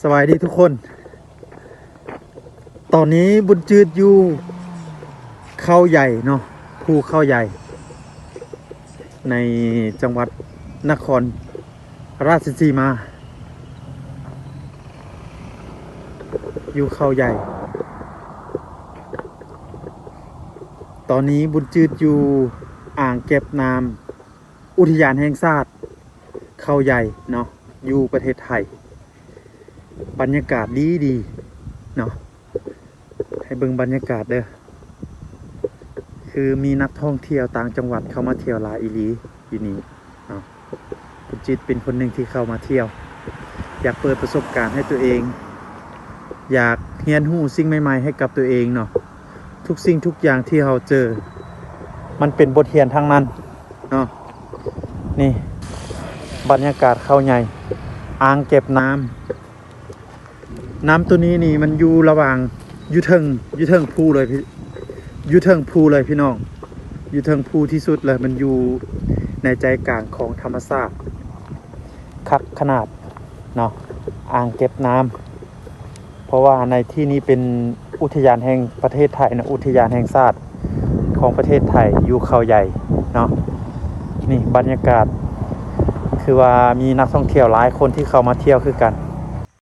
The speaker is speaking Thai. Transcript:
สวัสดีทุกคน ตอนนี้บุญจืดอยู่เขาใหญ่เนาะภูเขาใหญ่ ในจังหวัดนครราชสีมา อยู่เขาใหญ่ ตอนนี้บุญจืดอยู่อ่างเก็บน้ำอุทยานแห่งชาติเขาใหญ่เนาะอยู่ประเทศไทย บรรยากาศดีเนาะให้เบิ่งบรรยากาศเด้อคือมีนักท่องเที่ยวต่างจังหวัดเข้ามาเที่ยวหลายอีหลีอยู่นี่เนาะคุณจิตเป็นคนหนึ่งที่เข้ามาเที่ยว อยากเปิดประสบการณ์ให้ตัวเอง อยากเรียนรู้สิ่งใหม่ๆให้กับตัวเองเนาะทุกสิ่งทุกอย่างที่เราเจอมันเป็นบทเรียนทั้งนั้นเนาะนี่บรรยากาศเขาใหญ่อ่างเก็บน้ำตัวนี้นี่มันอยู่ระหว่างอยู่เทิงภูเลยพี่อยู่เทิงภูเลยพี่น้องอยู่เทิงภูที่สุดเลยมันอยู่ในใจกลางของธรรมชาติคักขนาดเนาะอ่างเก็บน้ำเพราะว่าในที่นี้เป็นอุทยานแห่งประเทศไทยนะอุทยานแห่งชาติของประเทศไทยอยู่เขาใหญ่เนาะนี่บรรยากาศคือว่ามีนักท่องเที่ยวหลายคนที่เข้ามาเที่ยวคือกัน